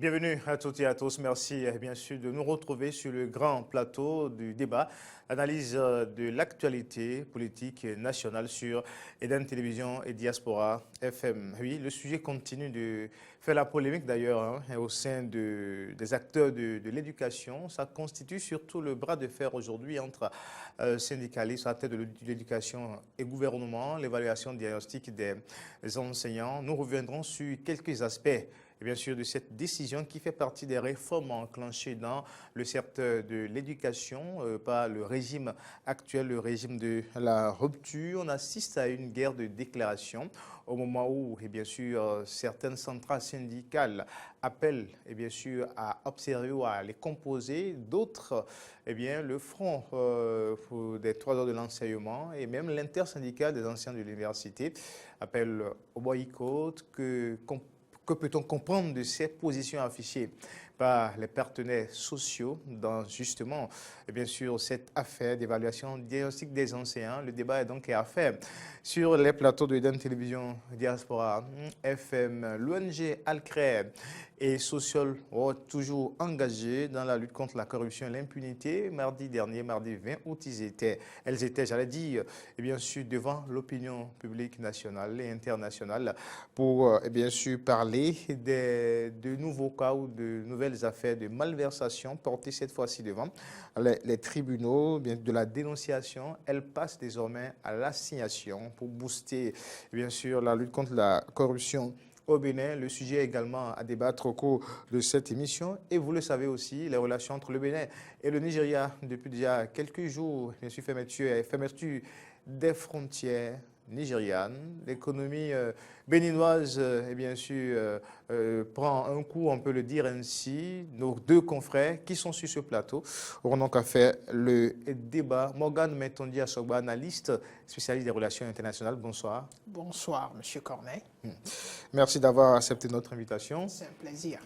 Bienvenue à toutes et à tous. Merci bien sûr de nous retrouver sur le grand plateau du débat, analyse de l'actualité politique nationale sur Eden Télévision et Diaspora FM. Oui, le sujet continue de faire la polémique d'ailleurs au sein des acteurs de l'éducation. Ça constitue surtout le bras de fer aujourd'hui entre syndicalistes, acteurs de l'éducation et gouvernement, l'évaluation diagnostique des enseignants. Nous reviendrons sur quelques aspects et bien sûr de cette décision qui fait partie des réformes enclenchées dans le secteur de l'éducation par le régime actuel, le régime de la rupture. On assiste à une guerre de déclaration au moment où, et bien sûr, certaines centrales syndicales appellent, et bien sûr, à observer ou à les composer. D'autres, eh bien, le front des 3 heures de l'enseignement et même l'intersyndicale des anciens de l'université appellent au boycott. Que peut-on comprendre de ces positions affichées par les partenaires sociaux dans justement, et bien sûr, cette affaire d'évaluation diagnostique des enseignants? Le débat est donc à faire sur les plateaux de Eden Télévision Diaspora FM. L'ONG Alcré et Social toujours engagés dans la lutte contre la corruption et l'impunité. Mardi dernier, mardi 20 août, elles étaient, j'allais dire, et bien sûr, devant l'opinion publique nationale et internationale pour, bien sûr, parler de nouveaux cas ou de nouvelles affaires de malversation portées cette fois-ci devant les tribunaux, bien, de la dénonciation. Elles passent désormais à l'assignation pour booster, bien sûr, la lutte contre la corruption au Bénin. Le sujet est également à débattre au cours de cette émission. Et vous le savez aussi, les relations entre le Bénin et le Nigeria depuis déjà quelques jours, bien sûr, fermeture des frontières nigérianes. L'économie béninoise, et bien sûr, prend un coup, on peut le dire ainsi. Nos deux confrères qui sont sur ce plateau auront donc à faire le débat. Morgane Mentondi Asogba, analyste spécialiste des relations internationales. Bonsoir. Bonsoir, Monsieur Corneille. Merci d'avoir accepté notre invitation. C'est un plaisir.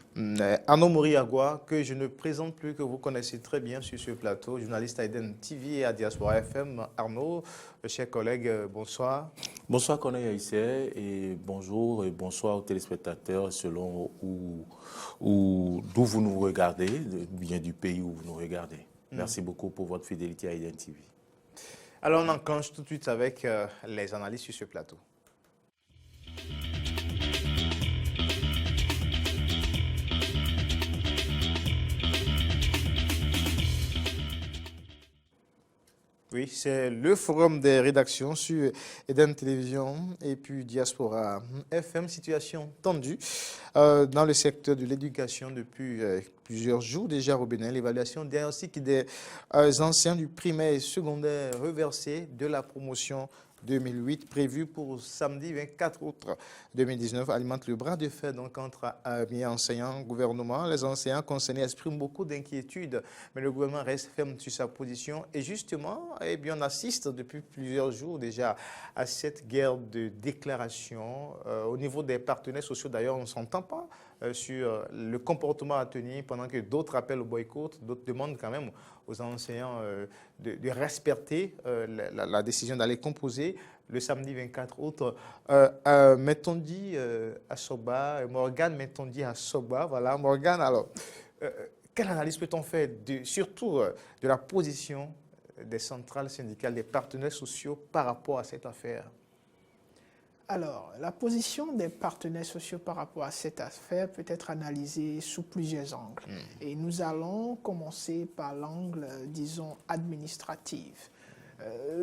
Arnaud Moriagua, que je ne présente plus, que vous connaissez très bien sur ce plateau, journaliste à Eden TV et à Diaspora FM. Arnaud, chers collègues, bonsoir. Bonsoir Corneille Haïssé et bonjour et bonsoir aux téléspectateurs selon d'où vous nous regardez, bien du pays où vous nous regardez. Merci beaucoup pour votre fidélité à Eden TV. Alors on enclenche tout de suite avec les analyses sur ce plateau. Oui, c'est le forum des rédactions sur Eden Télévision et puis Diaspora FM. Situation tendue dans le secteur de l'éducation depuis plusieurs jours déjà au Bénin. L'évaluation diagnostique des anciens du primaire et secondaire reversés de la promotion 2008 prévue pour samedi 24 août 2019 alimente le bras de fer donc entre enseignants, gouvernement. Les enseignants concernés expriment beaucoup d'inquiétudes, mais le gouvernement reste ferme sur sa position. Et justement, eh bien, on assiste depuis plusieurs jours déjà à cette guerre de déclaration. Au niveau des partenaires sociaux, d'ailleurs, on ne s'entend pas sur le comportement à tenir pendant que d'autres appellent au boycott, d'autres demandent quand même aux enseignants de respecter la décision d'aller composer le samedi 24 août. Mentondi Asogba, Morgane Mentondi Asogba, voilà, Morgane, alors, quelle analyse peut-on faire surtout de la position des centrales syndicales, des partenaires sociaux par rapport à cette affaire? Alors, la position des partenaires sociaux par rapport à cette affaire peut être analysée sous plusieurs angles. Et nous allons commencer par l'angle, disons, administratif.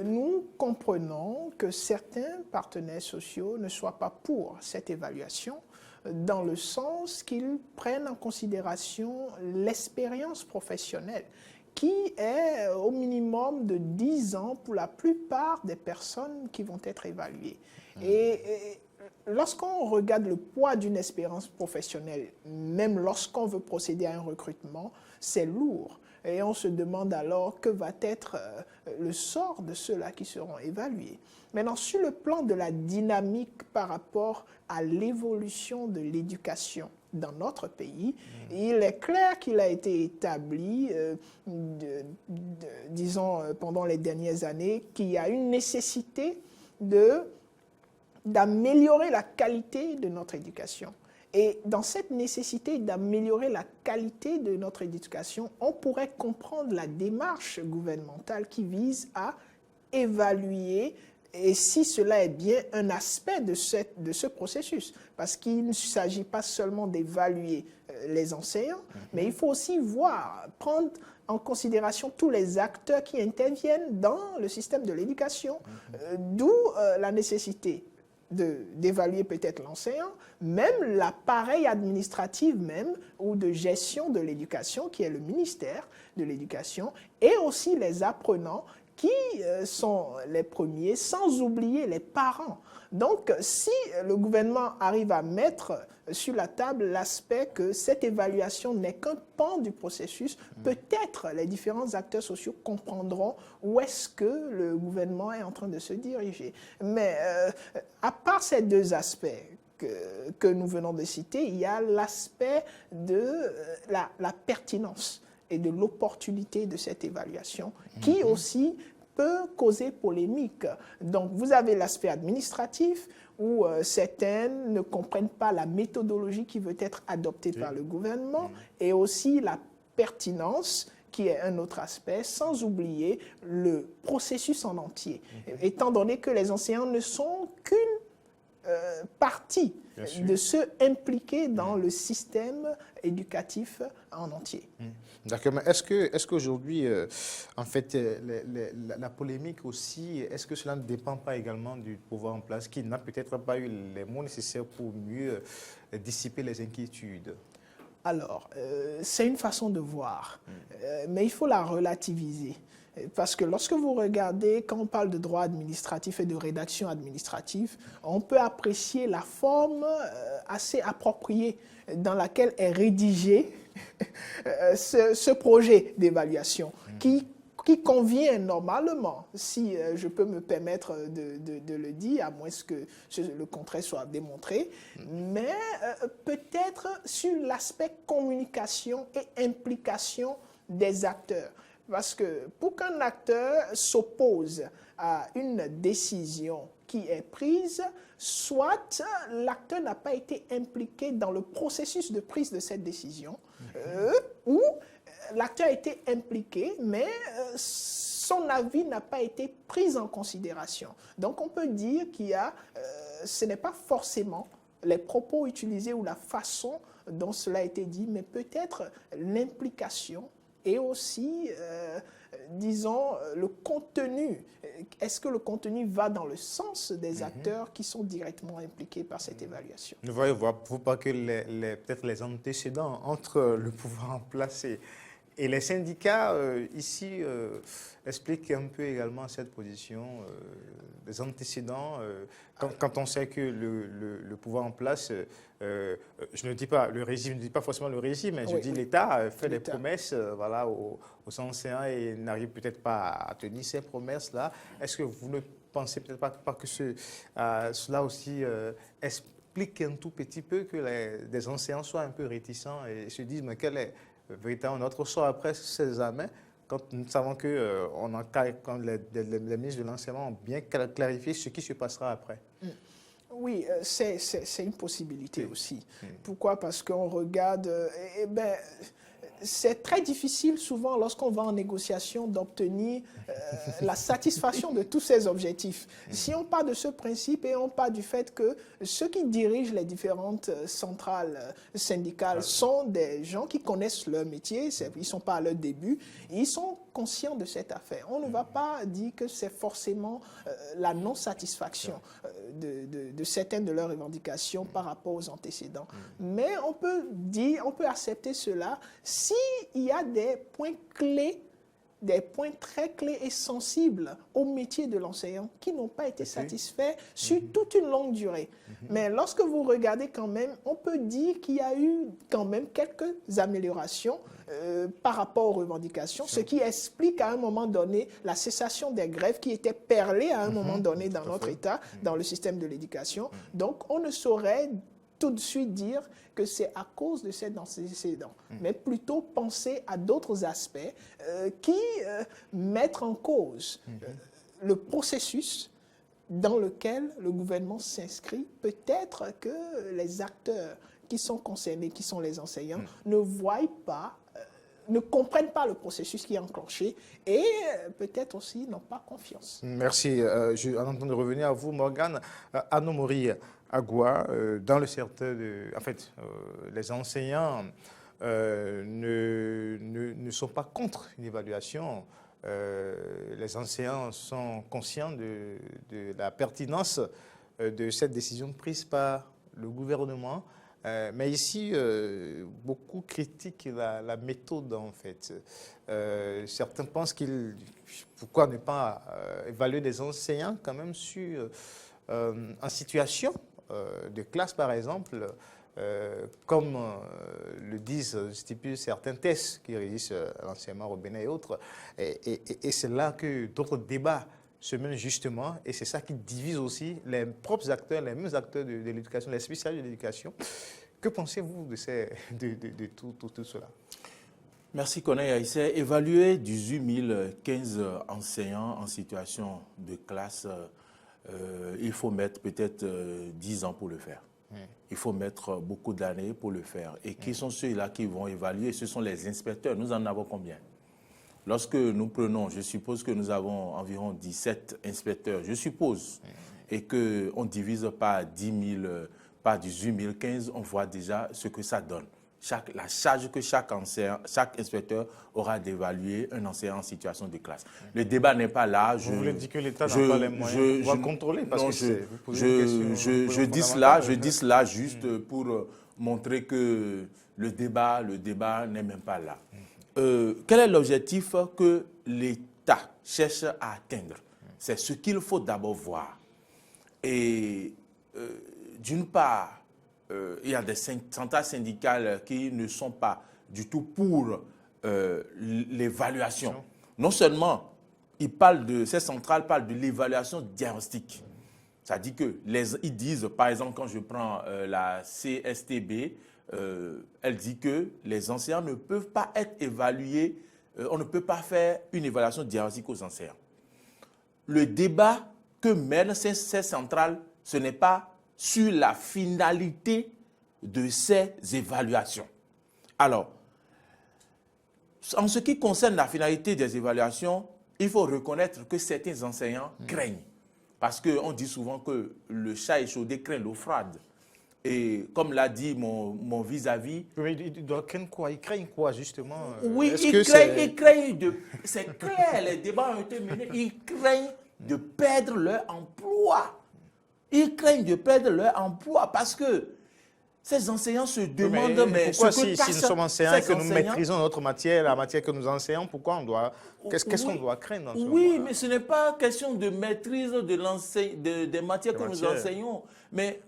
Nous comprenons que certains partenaires sociaux ne soient pas pour cette évaluation, dans le sens qu'ils prennent en considération l'expérience professionnelle qui est au minimum de 10 ans pour la plupart des personnes qui vont être évaluées. Et lorsqu'on regarde le poids d'une expérience professionnelle, même lorsqu'on veut procéder à un recrutement, c'est lourd. Et on se demande alors que va être le sort de ceux-là qui seront évalués. Maintenant, sur le plan de la dynamique par rapport à l'évolution de l'éducation dans notre pays, il est clair qu'il a été établi, disons, pendant les dernières années, qu'il y a une nécessité d'améliorer la qualité de notre éducation. Et dans cette nécessité d'améliorer la qualité de notre éducation, on pourrait comprendre la démarche gouvernementale qui vise à évaluer, et si cela est bien un aspect de ce processus, parce qu'il ne s'agit pas seulement d'évaluer les enseignants, mais il faut aussi prendre en considération tous les acteurs qui interviennent dans le système de l'éducation, d'où la nécessité d'évaluer peut-être l'enseignant, même l'appareil administratif même, ou de gestion de l'éducation, qui est le ministère de l'Éducation, et aussi les apprenants, qui sont les premiers, sans oublier les parents. Donc, si le gouvernement arrive à mettre sur la table l'aspect que cette évaluation n'est qu'un pan du processus, peut-être les différents acteurs sociaux comprendront où est-ce que le gouvernement est en train de se diriger. Mais à part ces deux aspects que nous venons de citer, il y a l'aspect de la pertinence et de l'opportunité de cette évaluation, qui aussi peut causer polémique. Donc, vous avez l'aspect administratif, où certains ne comprennent pas la méthodologie qui veut être adoptée par le gouvernement, et aussi la pertinence, qui est un autre aspect, sans oublier le processus en entier, étant donné que les enseignants ne sont qu'une partie de ceux impliqués dans le système éducatif en entier. D'accord, mais est-ce qu'aujourd'hui, en fait, la polémique aussi, est-ce que cela ne dépend pas également du pouvoir en place qui n'a peut-être pas eu les mots nécessaires pour mieux dissiper les inquiétudes? Alors, c'est une façon de voir, mais il faut la relativiser. Parce que lorsque vous regardez, quand on parle de droit administratif et de rédaction administrative, on peut apprécier la forme assez appropriée dans laquelle est rédigé ce projet d'évaluation, qui convient normalement, si je peux me permettre de le dire, à moins que le contraire soit démontré, mais peut-être sur l'aspect communication et implication des acteurs. Parce que pour qu'un acteur s'oppose à une décision qui est prise, soit l'acteur n'a pas été impliqué dans le processus de prise de cette décision, ou l'acteur a été impliqué, mais son avis n'a pas été pris en considération. Donc on peut dire qu'il y a, ce n'est pas forcément les propos utilisés ou la façon dont cela a été dit, mais peut-être l'implication et aussi, disons, le contenu. Est-ce que le contenu va dans le sens des acteurs qui sont directement impliqués par cette évaluation? Vous voyez, vous pas que peut-être les antécédents entre le pouvoir en place et les syndicats, ici, expliquent un peu également cette position des antécédents. Quand on sait que le pouvoir en place, je ne dis pas le régime, je ne dis pas forcément le régime, mais je dis l'État fait des promesses voilà, aux enseignants et n'arrive peut-être pas à tenir ces promesses-là. Est-ce que vous ne pensez peut-être pas que cela aussi explique un tout petit peu que des enseignants soient un peu réticents et se disent mais quel est véritablement notre sort après ces examens, quand nous savons que quand les ministres de l'enseignement ont bien clarifié ce qui se passera après? Oui, c'est une possibilité aussi. Pourquoi? Parce qu'on regarde... c'est très difficile souvent lorsqu'on va en négociation d'obtenir la satisfaction de tous ces objectifs. Si on part de ce principe et on part du fait que ceux qui dirigent les différentes centrales syndicales sont des gens qui connaissent leur métier, ils ne sont pas à leur début, ils sont conscients de cette affaire. On ne va pas dire que c'est forcément la non-satisfaction de certaines de leurs revendications par rapport aux antécédents. Mais on peut accepter cela s'il y a des points clés, des points très clés et sensibles au métier de l'enseignant qui n'ont pas été satisfaits sur toute une longue durée. Mais lorsque vous regardez quand même, on peut dire qu'il y a eu quand même quelques améliorations par rapport aux revendications, ce qui explique à un moment donné la cessation des grèves qui étaient perlées à un moment donné dans notre État, dans le système de l'éducation. Donc on ne saurait tout de suite dire que c'est à cause de cet antécédent, mais plutôt penser à d'autres aspects qui mettent en cause le processus dans lequel le gouvernement s'inscrit. Peut-être que les acteurs qui sont concernés, qui sont les enseignants, ne voient pas, ne comprennent pas le processus qui est enclenché et peut-être aussi n'ont pas confiance. Merci. En entendant de revenir à vous, Morgane. Anne-Marie Agua, dans le secteur les enseignants ne sont pas contre une évaluation. Les enseignants sont conscients de la pertinence de cette décision prise par le gouvernement. Mais ici, beaucoup critiquent la méthode, en fait. Certains pensent pourquoi ne pas évaluer des enseignants quand même en situation de classe, par exemple, comme stipulent certains tests qui régissent l'enseignement au Bénin et autres. Et c'est là que d'autres débats se mènent justement, et c'est ça qui divise aussi les propres acteurs, les mêmes acteurs de l'éducation, les spécialistes de l'éducation. Que pensez-vous de tout cela? Merci, Corneille Aïssé. Évaluer 18 015 enseignants en situation de classe, il faut mettre peut-être 10 ans pour le faire. Il faut mettre beaucoup d'années pour le faire. Et qui sont ceux-là qui vont évaluer? Ce sont les inspecteurs. Nous en avons combien? Lorsque nous prenons, je suppose que nous avons environ 17 inspecteurs, je suppose, et qu'on divise par 10 000, par 18 015, on voit déjà ce que ça donne. La charge que chaque inspecteur aura d'évaluer un enseignant en situation de classe. Le débat n'est pas là. Vous voulez dire que l'État n'a pas les moyens de contrôler parce non, que je dis cela juste pour montrer que le débat n'est même pas là. Quel est l'objectif que l'État cherche à atteindre? C'est ce qu'il faut d'abord voir. Et d'une part, il y a des centrales syndicales qui ne sont pas du tout pour l'évaluation. Non seulement, ces centrales parlent de l'évaluation diagnostique. C'est-à-dire qu'ils disent, par exemple, quand je prends la CSTB, elle dit que les enseignants ne peuvent pas être évalués, on ne peut pas faire une évaluation diagnostique aux enseignants. Le débat que mènent ces centrales, ce n'est pas sur la finalité de ces évaluations. Alors, en ce qui concerne la finalité des évaluations, il faut reconnaître que certains enseignants craignent. Parce qu'on dit souvent que le chat échaudé craint l'eau froide. Et comme l'a dit mon vis-à-vis... Mais il doit craindre quoi? Il craigne quoi, justement? Oui, il craigne c'est clair, les débats ont été menés. Ils craignent de perdre leur emploi. Ils craignent de perdre leur emploi parce que ces enseignants se demandent... Mais pourquoi si nous sommes enseignants et que nous maîtrisons notre matière, la matière que nous enseignons, pourquoi on doit... Qu'est-ce qu'on doit craindre dans ce moment-là? Mais ce n'est pas question de maîtrise des matières que nous enseignons. Mais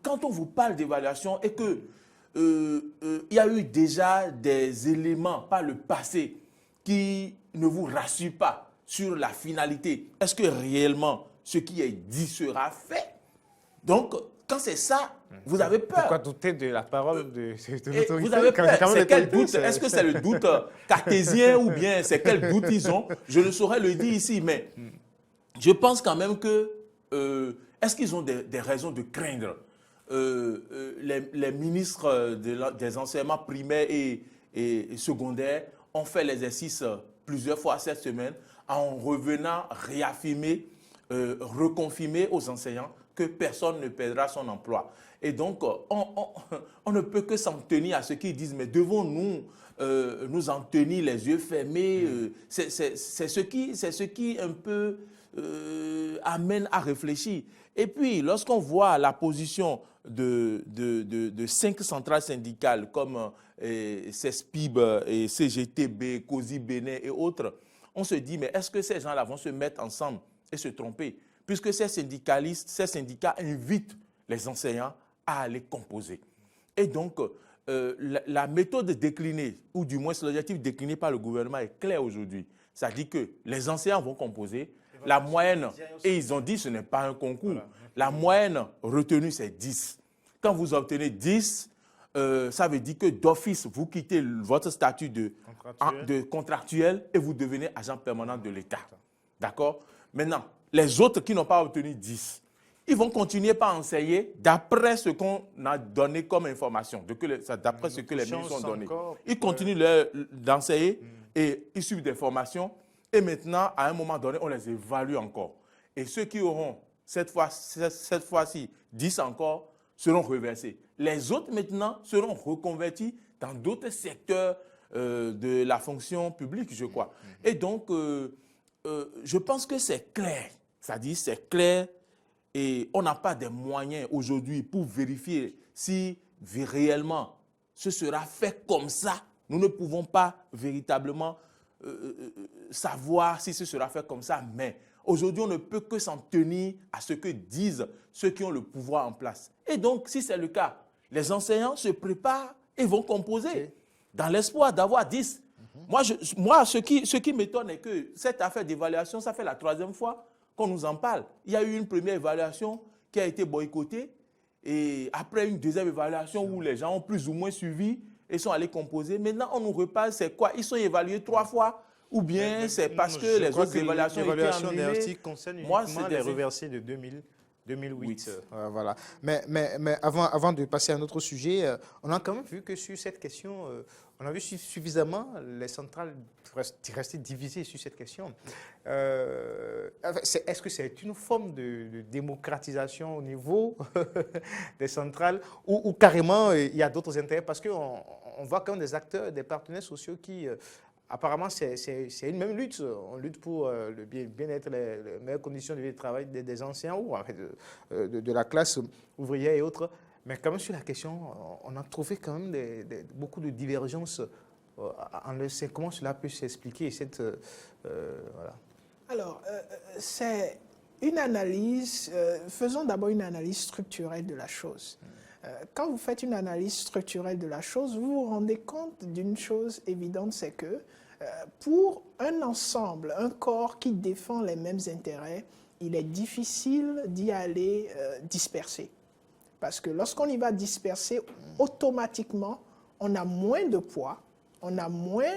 quand on vous parle d'évaluation et que il y a eu déjà des éléments par le passé qui ne vous rassurent pas sur la finalité, est-ce que réellement ce qui est dit sera fait? Donc, quand c'est ça, vous avez peur. Pourquoi douter de la parole de l'autorité? Vous avez peur. C'est quel doute? Est-ce que c'est le doute cartésien ou bien c'est quel doute ils ont? Je ne saurais le dire ici, mais je pense quand même que est-ce qu'ils ont des raisons de craindre? Les ministres des enseignements primaires et secondaires ont fait l'exercice plusieurs fois cette semaine en revenant réaffirmer, reconfirmer aux enseignants que personne ne perdra son emploi. Et donc, on ne peut que s'en tenir à ce qu'ils disent, mais devons-nous nous en tenir les yeux fermés? C'est ce qui un peu amène à réfléchir. Et puis, lorsqu'on voit la position de 5 centrales syndicales comme CESPIB, et CGTB, COSI Bénin et autres, on se dit, mais est-ce que ces gens-là vont se mettre ensemble et se tromper? Puisque ces syndicats invitent les enseignants à aller composer. Et donc, la méthode déclinée, ou du moins l'objectif décliné par le gouvernement est clair aujourd'hui. Ça dit que les enseignants vont composer, la moyenne, et ils ont dit ce n'est pas un concours, voilà. La moyenne retenue c'est 10. Quand vous obtenez 10, ça veut dire que d'office, vous quittez votre statut de contractuel et vous devenez agent permanent de l'État. D'accord? Maintenant, les autres qui n'ont pas obtenu 10, ils vont continuer par enseigner d'après ce qu'on a donné comme information, d'après ce que les ministres ont donné. Ils continuent d'enseigner et ils suivent des formations et maintenant, à un moment donné, on les évalue encore. Et ceux qui auront cette fois-ci 10 encore seront reversés. Les autres maintenant seront reconvertis dans d'autres secteurs de la fonction publique, je crois. Et donc, je pense que c'est clair. C'est-à-dire, c'est clair et on n'a pas de moyens aujourd'hui pour vérifier si réellement ce sera fait comme ça. Nous ne pouvons pas véritablement savoir si ce sera fait comme ça, mais aujourd'hui, on ne peut que s'en tenir à ce que disent ceux qui ont le pouvoir en place. Et donc, si c'est le cas, les enseignants se préparent et vont composer dans l'espoir d'avoir 10. Moi, ce qui m'étonne est que cette affaire d'évaluation, ça fait la 3e fois qu'on nous en parle. Il y a eu une première évaluation qui a été boycottée et après une deuxième évaluation où les gens ont plus ou moins suivi et sont allés composer. Maintenant, on nous reparle, c'est quoi? Ils sont évalués 3 fois ou bien c'est parce que les autres évaluations étaient annulées. Moi, c'était reversé de 2008. Voilà. Mais avant de passer à un autre sujet, on a quand même vu que sur cette question, on a vu suffisamment les centrales rester divisées sur cette question. Est-ce que c'est une forme de démocratisation au niveau des centrales ou carrément il y a d'autres intérêts? Parce qu'on voit quand même des acteurs, des partenaires sociaux qui... apparemment, c'est une même lutte. On lutte pour le bien-être, les meilleures conditions de vie de travail des anciens ou en fait, de la classe ouvrière et autres. Mais quand même, sur la question, on a trouvé quand même beaucoup de divergences. Comment cela peut s'expliquer voilà. Alors, c'est une analyse, faisons d'abord une analyse structurelle de la chose. Quand vous faites une analyse structurelle de la chose, vous vous rendez compte d'une chose évidente, c'est que pour un ensemble, un corps qui défend les mêmes intérêts, il est difficile d'y aller disperser. Parce que lorsqu'on y va disperser, automatiquement, on a moins de poids, on a moins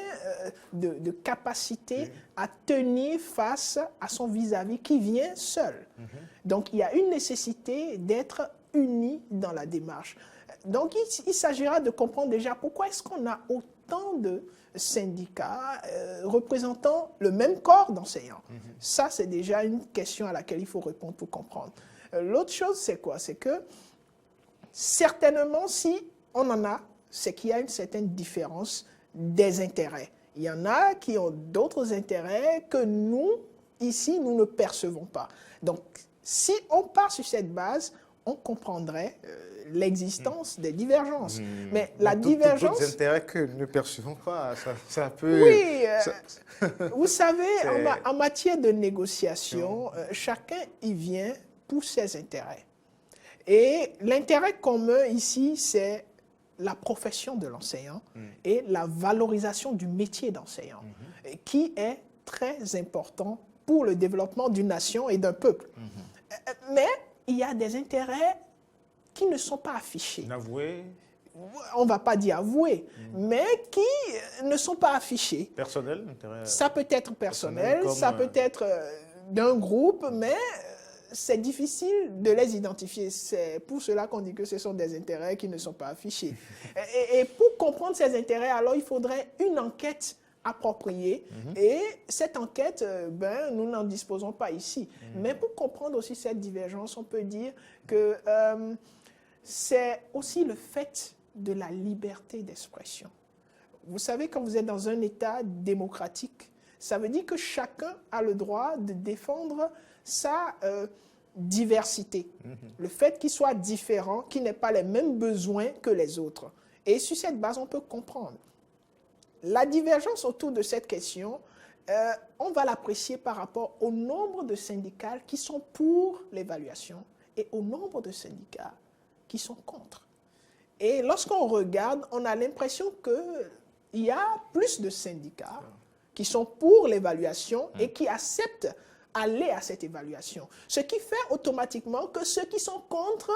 de capacité à tenir face à son vis-à-vis qui vient seul. Donc, il y a une nécessité d'être unis dans la démarche. Donc, il s'agira de comprendre déjà pourquoi est-ce qu'on a autant de syndicats représentant le même corps d'enseignants. Ça, c'est déjà une question à laquelle il faut répondre pour comprendre. L'autre chose, c'est quoi? C'est que certainement, si on en a, c'est qu'il y a une certaine différence des intérêts. Il y en a qui ont d'autres intérêts que nous, ici, nous ne percevons pas. Donc, si on part sur cette base, on comprendrait l'existence des divergences. Mais la divergence... D'autres intérêts que nous ne percevons pas, ça peut... Oui, vous savez, en matière de négociation, chacun y vient pour ses intérêts. Et l'intérêt commun ici, c'est la profession de l'enseignant et la valorisation du métier d'enseignant, qui est très important pour le développement d'une nation et d'un peuple. Mais il y a des intérêts qui ne sont pas affichés. Avoués. On ne va pas dire avoués, mais qui ne sont pas affichés. Personnel. Ça peut être personnel, ça peut être d'un groupe, mais c'est difficile de les identifier. C'est pour cela qu'on dit que ce sont des intérêts qui ne sont pas affichés. Et pour comprendre ces intérêts, alors il faudrait une enquête appropriée. Et cette enquête, nous n'en disposons pas ici. Mais pour comprendre aussi cette divergence, on peut dire que c'est aussi le fait de la liberté d'expression. Vous savez, quand vous êtes dans un État démocratique, ça veut dire que chacun a le droit de défendre sa diversité. Le fait qu'il soit différent, qu'il n'ait pas les mêmes besoins que les autres. Et sur cette base, on peut comprendre. La divergence autour de cette question, on va l'apprécier par rapport au nombre de syndicats qui sont pour l'évaluation et au nombre de syndicats qui sont contre. Et lorsqu'on regarde, on a l'impression qu'il y a plus de syndicats qui sont pour l'évaluation et qui acceptent aller à cette évaluation. Ce qui fait automatiquement que ceux qui sont contre,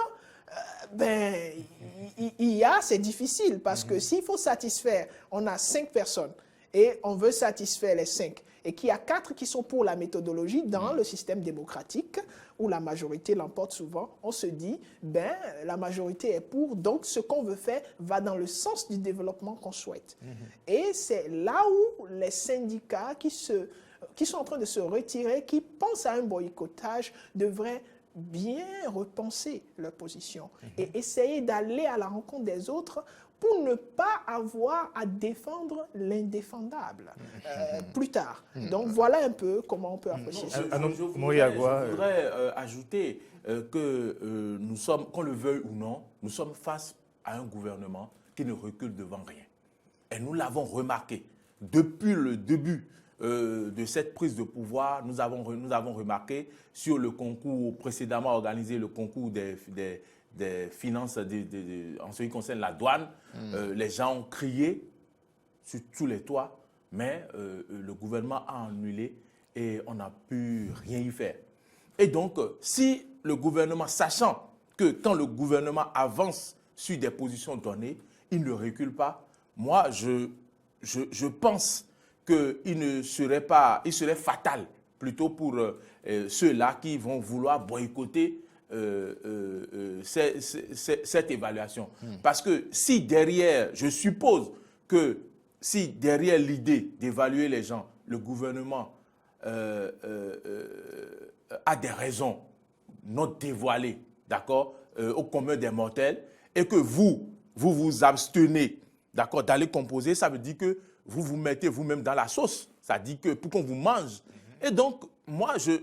c'est difficile parce que s'il faut satisfaire, on a 5 personnes et on veut satisfaire les 5. et qu'il y a 4 qui sont pour la méthodologie dans le système démocratique, où la majorité l'emporte souvent, on se dit, ben, la majorité est pour, donc ce qu'on veut faire va dans le sens du développement qu'on souhaite. Et c'est là où les syndicats qui sont en train de se retirer, qui pensent à un boycottage, devraient bien repenser leur position et essayer d'aller à la rencontre des autres pour ne pas avoir à défendre l'indéfendable plus tard. Donc voilà un peu comment on peut apprécier ça. Je voudrais ajouter que nous sommes, qu'on le veuille ou non, nous sommes face à un gouvernement qui ne recule devant rien. Et nous l'avons remarqué depuis le début de cette prise de pouvoir. Nous avons remarqué sur le concours précédemment organisé, le concours des finances en ce qui concerne la douane. Les gens ont crié sur tous les toits, mais le gouvernement a annulé et on n'a pu rien y faire. Et donc, si le gouvernement, sachant que quand le gouvernement avance sur des positions données, il ne recule pas, moi, je pense qu'il serait fatal plutôt pour ceux-là qui vont vouloir boycotter cette évaluation. Parce que si derrière, je suppose que si derrière l'idée d'évaluer les gens, le gouvernement a des raisons non dévoilées, d'accord, au commun des mortels, et que vous abstenez, d'accord, d'aller composer, ça veut dire que vous vous mettez vous-même dans la sauce. Ça dit que pour qu'on vous mange. Et donc, moi, je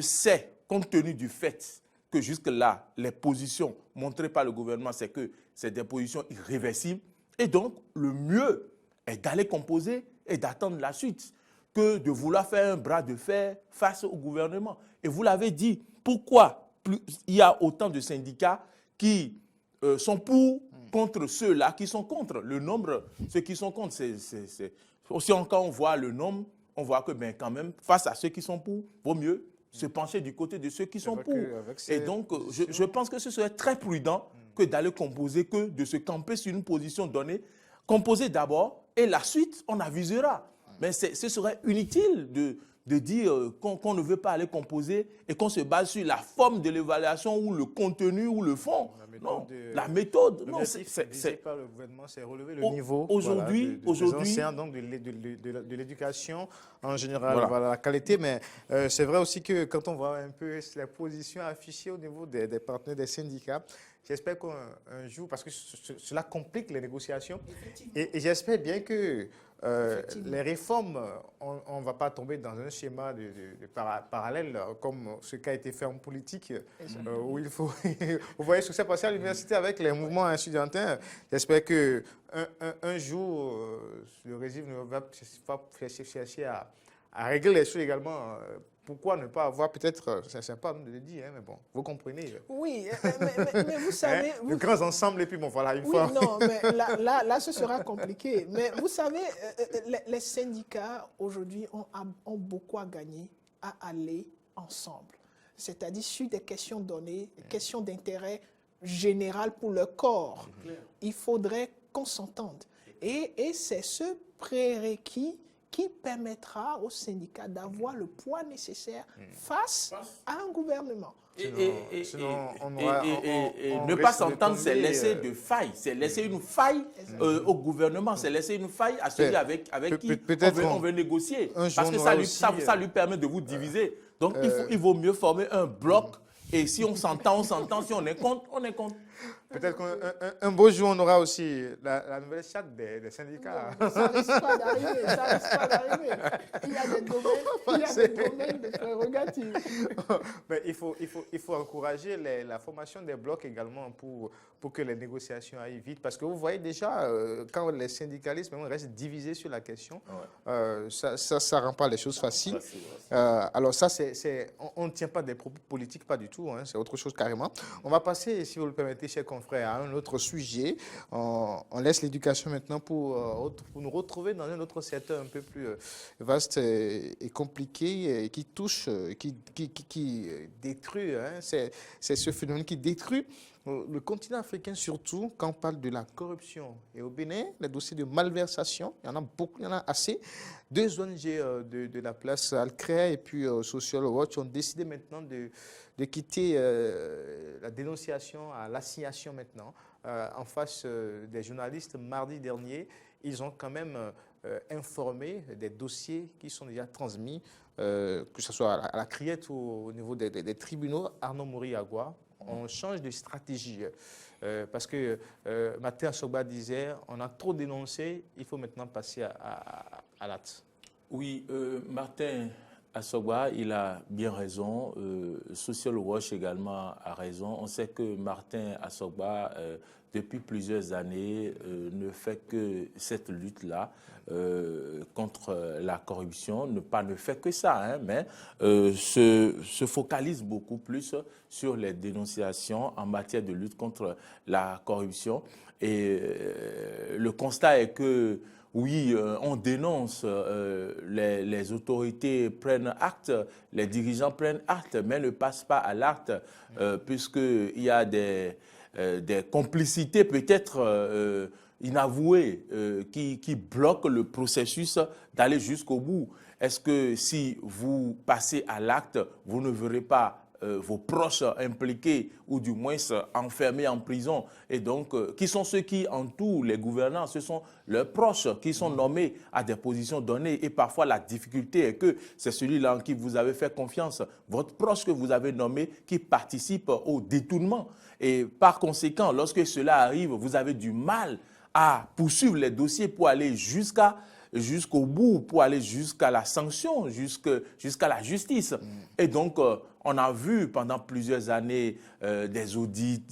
sais, compte tenu du fait que jusque-là, les positions montrées par le gouvernement, c'est que c'est des positions irréversibles. Et donc, le mieux est d'aller composer et d'attendre la suite que de vouloir faire un bras de fer face au gouvernement. Et vous l'avez dit, pourquoi il y a autant de syndicats qui sont pour contre ceux-là qui sont contre. Le nombre, ceux qui sont contre, c'est aussi quand on voit le nombre, on voit que ben, quand même, face à ceux qui sont pour, vaut mieux se pencher du côté de ceux qui sont pour. Et donc, je pense que ce serait très prudent que d'aller composer, que de se camper sur une position donnée. Composer d'abord et la suite, on avisera. Mais ce serait inutile de dire qu'on ne veut pas aller composer et qu'on se base sur la forme de l'évaluation ou le contenu ou le fond. La méthode. Non, c'est pas le gouvernement, c'est relever le niveau aujourd'hui, des enseignants, donc de l'éducation en général, voilà la qualité. Mais c'est vrai aussi que quand on voit un peu les positions affichées au niveau des partenaires des syndicats, j'espère qu'un jour, parce que cela complique les négociations, et j'espère bien que les réformes, on ne va pas tomber dans un schéma de parallèle comme ce qui a été fait en politique, où il faut... Vous voyez ce qui s'est passé à l'université avec les mouvements estudiantins. J'espère qu'un jour, le régime ne va pas chercher à régler les choses également. Pourquoi ne pas avoir peut-être, c'est pas de le dire, mais bon, vous comprenez. Oui, mais vous savez... De grands ensembles, et puis bon, voilà, une oui, fois... non, mais là, ce sera compliqué. Mais vous savez, les syndicats, aujourd'hui, ont beaucoup à gagner à aller ensemble. C'est-à-dire sur des questions données, des questions d'intérêt général pour le corps. Il faudrait qu'on s'entende. Et c'est ce prérequis qui permettra aux syndicats d'avoir le poids nécessaire face à un gouvernement. Sinon, ne pas s'entendre, c'est laisser de faille. C'est laisser une faille au gouvernement. C'est laisser une faille à celui avec qui on veut négocier. Parce que ça lui permet de vous diviser. Donc, il vaut mieux former un bloc. Et si on s'entend, on s'entend. Si on est contre, on est contre. Peut-être qu'un beau jour, on aura aussi la nouvelle charte des syndicats. Non, ça ne risque pas d'arriver, ça risque pas d'arriver. Il y a des domaines de prérogatives. Mais il faut encourager la formation des blocs également pour que les négociations aillent vite. Parce que vous voyez déjà, quand les syndicalistes restent divisés sur la question, ça ne rend pas les choses faciles. Alors ça, on ne tient pas des propos politiques, pas du tout. Hein, c'est autre chose carrément. On va passer, si vous le permettez, chers confrères, à un autre sujet. On laisse l'éducation maintenant pour nous retrouver dans un autre secteur un peu plus vaste et compliqué, qui touche, qui détruit. Hein, c'est ce phénomène qui détruit le continent africain, surtout quand on parle de la corruption. Et au Bénin, les dossiers de malversation, il y en a beaucoup, il y en a assez. Deux ONG de la place, Alcrea et puis Social Watch, ont décidé maintenant de quitter la dénonciation à l'assignation maintenant. En face des journalistes, mardi dernier, ils ont quand même informé des dossiers qui sont déjà transmis, que ce soit à la criette ou au niveau des tribunaux. Arnaud Mouri-Agua, on change de stratégie. Parce que Martin Assogba disait, on a trop dénoncé, il faut maintenant passer à l'acte. Oui, Martin Assogba, il a bien raison. Social Watch également a raison. On sait que Martin Assogba, depuis plusieurs années, ne fait que cette lutte-là contre la corruption, ne fait que ça, hein, mais se focalise beaucoup plus sur les dénonciations en matière de lutte contre la corruption. Et le constat est que oui, on dénonce, les autorités prennent acte, les dirigeants prennent acte, mais ne passent pas à l'acte, puisqu'il y a des complicités peut-être inavouées qui bloquent le processus d'aller jusqu'au bout. Est-ce que si vous passez à l'acte, vous ne verrez pas vos proches impliqués ou du moins enfermés en prison? Et donc, qui sont ceux qui entourent les gouvernants? Ce sont leurs proches qui sont nommés à des positions données. Et parfois, la difficulté est que c'est celui-là en qui vous avez fait confiance, votre proche que vous avez nommé, qui participe au détournement. Et par conséquent, lorsque cela arrive, vous avez du mal à poursuivre les dossiers pour aller jusqu'au bout, pour aller jusqu'à la sanction, jusqu'à la justice. Et donc, on a vu pendant plusieurs années des audits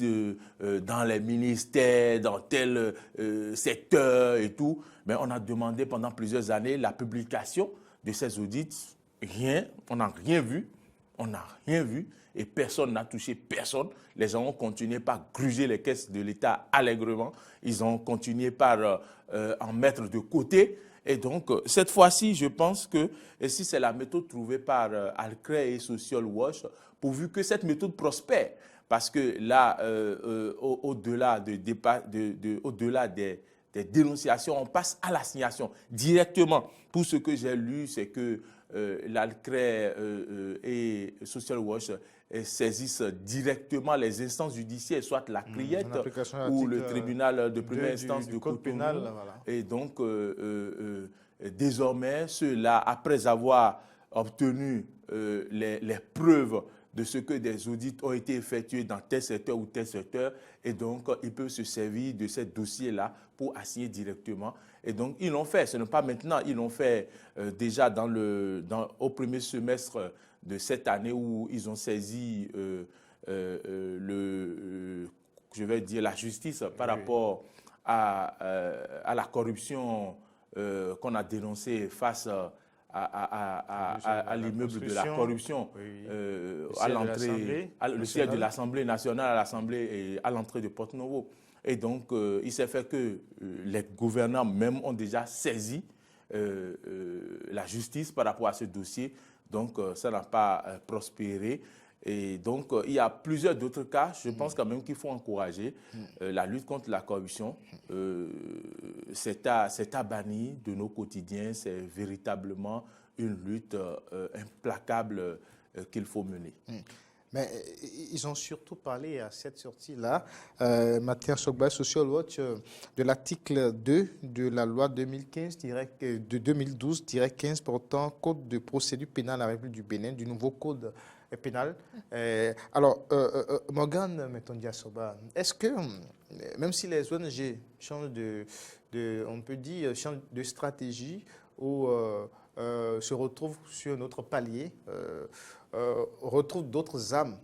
dans les ministères, dans tel secteur et tout. Mais on a demandé pendant plusieurs années la publication de ces audits. Rien, on n'a rien vu. On n'a rien vu et personne n'a touché personne. Les gens ont continué par gruger les caisses de l'État allègrement. Ils ont continué par en mettre de côté. Et donc, cette fois-ci, je pense que si c'est la méthode trouvée par Alcrea et Social Watch, pourvu que cette méthode prospère, parce que là, au-delà des dénonciations, on passe à l'assignation directement. Pour ce que j'ai lu, c'est que l'Alcrea et Social Watch saisissent directement les instances judiciaires, soit la criette ou le tribunal de première instance de Cotonou. Pénal, voilà. Et donc, désormais, ceux-là, après avoir obtenu les preuves de ce que des audits ont été effectués dans tel secteur ou tel secteur, et donc ils peuvent se servir de ces dossiers-là pour assigner directement. Et donc ils l'ont fait, ce n'est pas maintenant, ils l'ont fait déjà au premier semestre de cette année où ils ont saisi la justice par rapport à la corruption qu'on a dénoncée face à l'immeuble de la corruption, à l'entrée, le siège de l'Assemblée nationale, à l'Assemblée et à l'entrée de Porto-Novo. Et donc, il s'est fait que les gouvernants même ont déjà saisi la justice par rapport à ce dossier. Donc, ça n'a pas prospéré. Et donc, il y a plusieurs d'autres cas. Je pense quand même qu'il faut encourager la lutte contre la corruption. C'est à bannir de nos quotidiens. C'est véritablement une lutte implacable qu'il faut mener. Mais ils ont surtout parlé à cette sortie-là, Martin Assogba, Social Watch, de l'article 2 de la loi 2012-15 portant Code de procédure pénale à la République du Bénin, du nouveau Code pénal. Alors, Morgane Metondia-Soba, est-ce que, même si les ONG changent on peut dire, changent de stratégie ou se retrouvent sur notre palier, retrouvent d'autres armes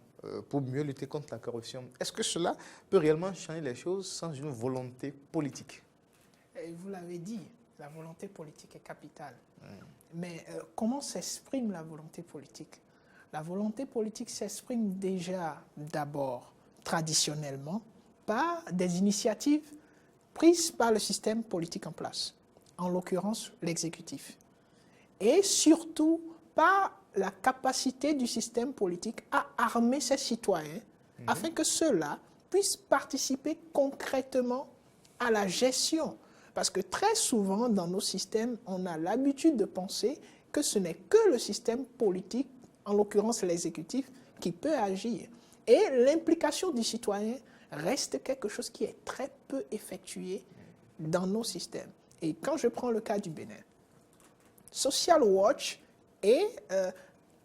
pour mieux lutter contre la corruption, est-ce que cela peut réellement changer les choses sans une volonté politique? Et vous l'avez dit, la volonté politique est capitale. Mais comment s'exprime la volonté politique? La volonté politique s'exprime déjà d'abord, traditionnellement, par des initiatives prises par le système politique en place, en l'occurrence l'exécutif. Et surtout par la capacité du système politique à armer ses citoyens afin que ceux-là puisse participer concrètement à la gestion. Parce que très souvent, dans nos systèmes, on a l'habitude de penser que ce n'est que le système politique, en l'occurrence l'exécutif, qui peut agir. Et l'implication du citoyen reste quelque chose qui est très peu effectué dans nos systèmes. Et quand je prends le cas du Bénin, Social Watch et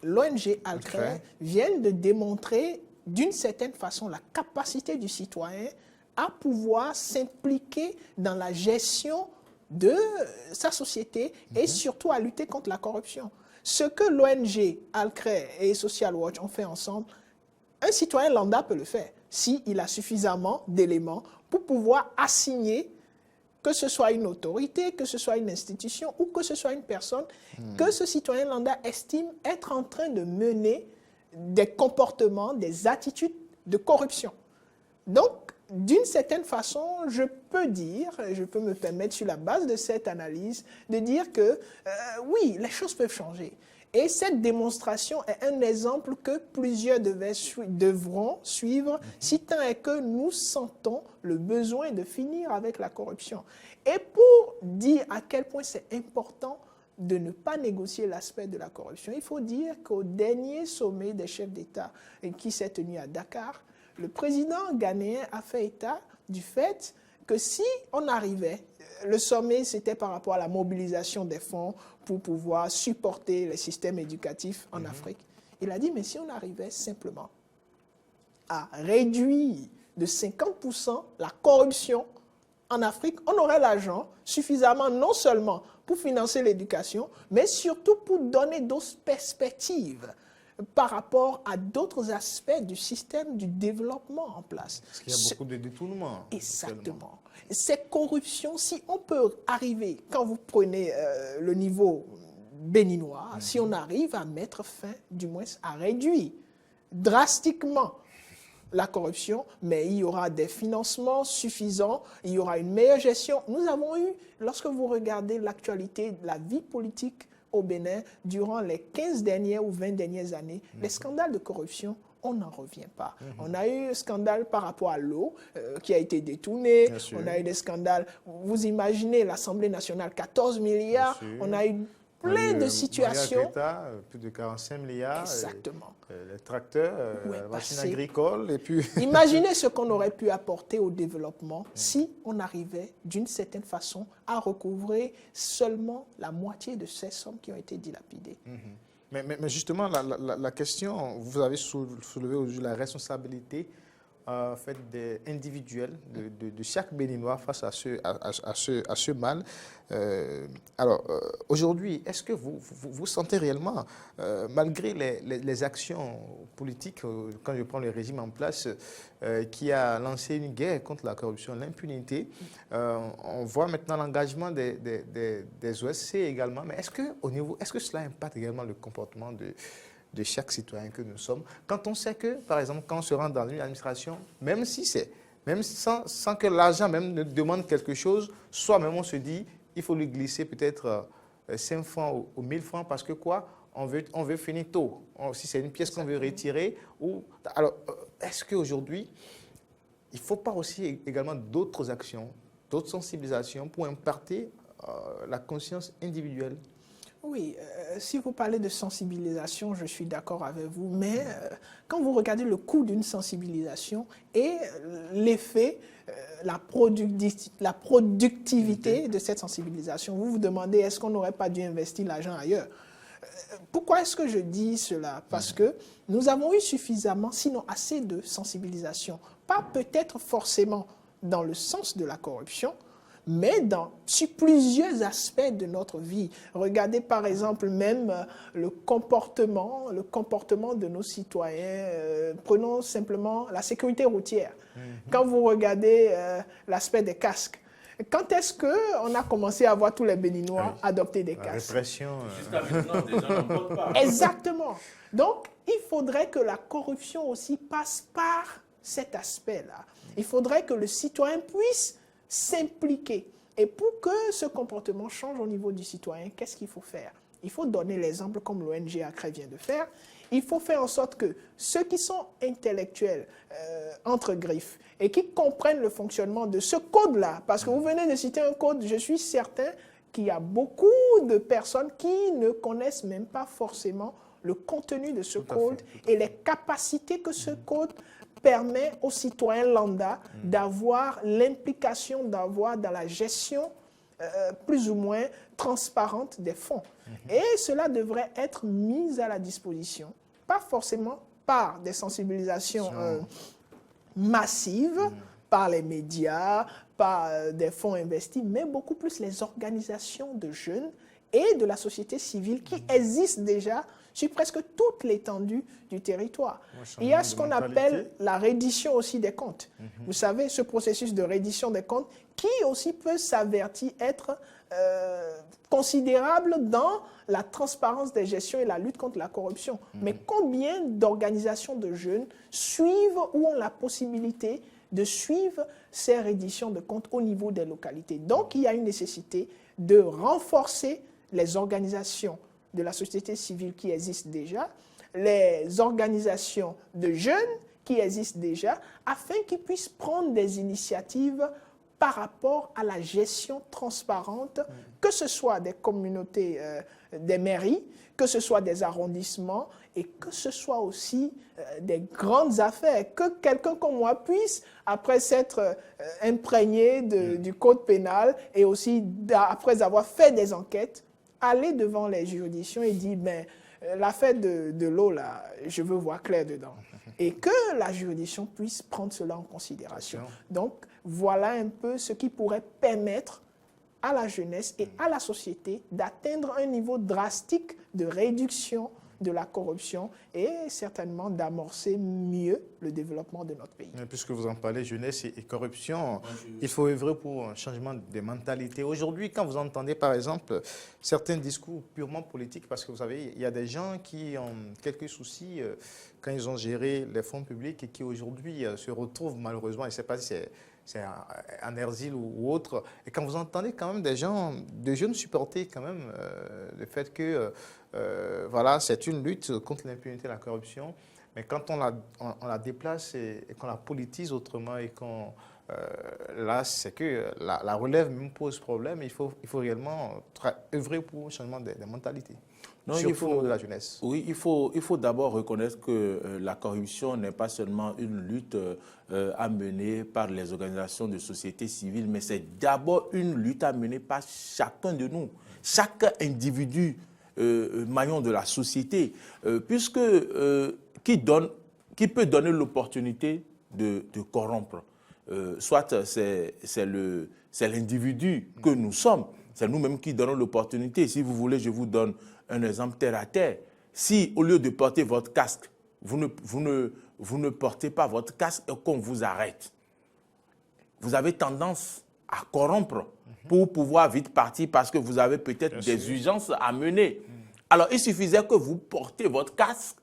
l'ONG Alcré viennent de démontrer d'une certaine façon la capacité du citoyen à pouvoir s'impliquer dans la gestion de sa société et surtout à lutter contre la corruption. Ce que l'ONG Alcré et Social Watch ont fait ensemble, un citoyen lambda peut le faire s'il a suffisamment d'éléments pour pouvoir assigner, que ce soit une autorité, que ce soit une institution ou que ce soit une personne, que ce citoyen lambda estime être en train de mener des comportements, des attitudes de corruption. Donc, d'une certaine façon, je peux dire, je peux me permettre sur la base de cette analyse, de dire que oui, les choses peuvent changer. Et cette démonstration est un exemple que plusieurs devront suivre, si tant est que nous sentons le besoin de finir avec la corruption. Et pour dire à quel point c'est important de ne pas négocier l'aspect de la corruption, il faut dire qu'au dernier sommet des chefs d'État qui s'est tenu à Dakar, le président ghanéen a fait état du fait que si on arrivait, le sommet c'était par rapport à la mobilisation des fonds pour pouvoir supporter les systèmes éducatifs en Afrique. Il a dit, mais si on arrivait simplement à réduire de 50% la corruption en Afrique, on aurait l'argent suffisamment non seulement pour financer l'éducation, mais surtout pour donner d'autres perspectives par rapport à d'autres aspects du système du développement en place. Parce qu'il y a beaucoup de détournements. Exactement. Cette corruption, si on peut arriver, quand vous prenez le niveau béninois, si on arrive à mettre fin, du moins à réduire drastiquement la corruption, mais il y aura des financements suffisants, il y aura une meilleure gestion. Nous avons eu, lorsque vous regardez l'actualité de la vie politique au Bénin, durant les 15 dernières ou 20 dernières années, les scandales de corruption, on n'en revient pas. On a eu un scandale par rapport à l'eau qui a été détourné. On a eu des scandales. Vous imaginez l'Assemblée nationale, 14 milliards. On a eu plein de situations. Greta, plus de 45 milliards. Exactement. Les tracteurs, la machine agricole. Et puis... Imaginez ce qu'on aurait pu apporter au développement si on arrivait d'une certaine façon à recouvrer seulement la moitié de ces sommes qui ont été dilapidées. Mais justement, la question, vous avez soulevé aujourd'hui la responsabilité individuelle de chaque Béninois face à ce mal. Aujourd'hui, est-ce que vous sentez réellement, malgré les actions politiques, quand je prends le régime en place, qui a lancé une guerre contre la corruption, l'impunité, on voit maintenant l'engagement des OSC également, mais est-ce que cela impacte également le comportement de chaque citoyen que nous sommes, quand on sait que, par exemple, quand on se rend dans une administration, même sans que l'argent même ne demande quelque chose, soit même on se dit, il faut lui glisser peut-être 5 francs ou 1000 francs parce que quoi, on veut finir tôt. Si c'est une pièce qu'on veut retirer. Alors, est-ce qu'aujourd'hui, il ne faut pas aussi également d'autres actions, d'autres sensibilisations pour imparter la conscience individuelle? Oui, si vous parlez de sensibilisation, je suis d'accord avec vous, mais quand vous regardez le coût d'une sensibilisation et l'effet, la productivité de cette sensibilisation, vous vous demandez est-ce qu'on n'aurait pas dû investir l'argent ailleurs? Pourquoi est-ce que je dis cela? Parce que nous avons eu suffisamment, sinon assez de sensibilisation, pas peut-être forcément dans le sens de la corruption, mais sur plusieurs aspects de notre vie. Regardez par exemple même le comportement de nos citoyens. Prenons simplement la sécurité routière. Quand vous regardez l'aspect des casques, quand est-ce qu'on a commencé à voir tous les Béninois adopter des casques? La répression. Jusqu'à maintenant, les gens n'en portent pas. Exactement. Donc, il faudrait que la corruption aussi passe par cet aspect-là. Il faudrait que le citoyen puisse s'impliquer. Et pour que ce comportement change au niveau du citoyen, qu'est-ce qu'il faut faire? Il faut donner l'exemple comme l'ONG ACRE vient de faire. Il faut faire en sorte que ceux qui sont intellectuels, entre griffes, et qui comprennent le fonctionnement de ce code-là, parce que vous venez de citer un code, je suis certain qu'il y a beaucoup de personnes qui ne connaissent même pas forcément le contenu de ce code et les capacités que ce code permet aux citoyens lambda d'avoir l'implication, d'avoir dans la gestion plus ou moins transparente des fonds. Et cela devrait être mis à la disposition, pas forcément par des sensibilisations massives, par les médias, par des fonds investis, mais beaucoup plus les organisations de jeunes et de la société civile qui existent déjà sur presque toute l'étendue du territoire. Il y a ce qu'on appelle la reddition aussi des comptes. Vous savez, ce processus de reddition des comptes qui aussi peut s'avertir être considérable dans la transparence des gestions et la lutte contre la corruption. Mais combien d'organisations de jeunes suivent ou ont la possibilité de suivre ces redditions de comptes au niveau des localités? Donc, il y a une nécessité de renforcer les organisations de la société civile qui existent déjà, les organisations de jeunes qui existent déjà, afin qu'ils puissent prendre des initiatives par rapport à la gestion transparente, que ce soit des communautés, des mairies, que ce soit des arrondissements et que ce soit aussi des grandes affaires, que quelqu'un comme moi puisse, après s'être imprégné du code pénal et aussi après avoir fait des enquêtes, aller devant les juridictions et dire, ben, l'affaire de l'eau, là, je veux voir clair dedans. Et que la juridiction puisse prendre cela en considération. Donc, voilà un peu ce qui pourrait permettre à la jeunesse et à la société d'atteindre un niveau drastique de réduction de la corruption et certainement d'amorcer mieux le développement de notre pays. Puisque vous en parlez, jeunesse et corruption, il faut œuvrer pour un changement de mentalité. Aujourd'hui, quand vous entendez par exemple certains discours purement politiques, parce que vous savez, il y a des gens qui ont quelques soucis quand ils ont géré les fonds publics et qui aujourd'hui se retrouvent malheureusement, je ne sais pas si c'est en Erzil ou autre, et quand vous entendez quand même des gens, des jeunes supporter quand même le fait que voilà, c'est une lutte contre l'impunité et la corruption, mais quand on la déplace et qu'on la politise autrement et qu'on là, c'est que la relève même pose problème. Il faut réellement œuvrer pour un changement des mentalités. Non, surtout de la jeunesse. Oui, il faut d'abord reconnaître que la corruption n'est pas seulement une lutte à mener par les organisations de société civile, mais c'est d'abord une lutte à mener par chacun de nous, chaque individu maillon de la société, puisque qui peut donner l'opportunité de corrompre. Soit c'est l'individu que nous sommes, c'est nous-mêmes qui donnons l'opportunité. Si vous voulez, je vous donne un exemple terre à terre. Si au lieu de porter votre casque, vous ne portez pas votre casque et qu'on vous arrête, vous avez tendance à corrompre pour pouvoir vite partir parce que vous avez peut-être des urgences à mener. Alors, il suffisait que vous portez votre casque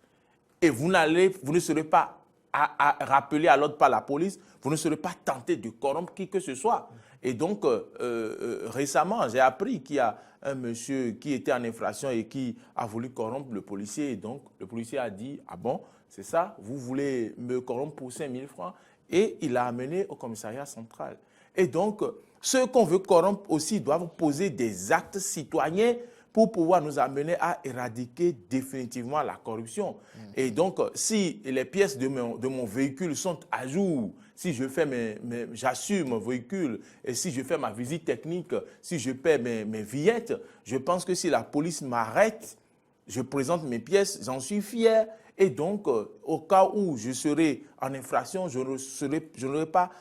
et vous ne serez pas à rappeler à l'ordre par la police, vous ne serez pas tenté de corrompre qui que ce soit. Et donc, récemment, j'ai appris qu'il y a un monsieur qui était en infraction et qui a voulu corrompre le policier. Et donc, le policier a dit, ah bon, c'est ça, vous voulez me corrompre pour 5 000 francs? Et il l'a amené au commissariat central. Et donc, ceux qu'on veut corrompre aussi doivent poser des actes citoyens pour pouvoir nous amener à éradiquer définitivement la corruption. Et donc, si les pièces de mon véhicule sont à jour, si je fais j'assure mon véhicule, et si je fais ma visite technique, si je paie mes billettes, je pense que si la police m'arrête, je présente mes pièces, j'en suis fier. Et donc, au cas où je serai en infraction, je n'aurai pas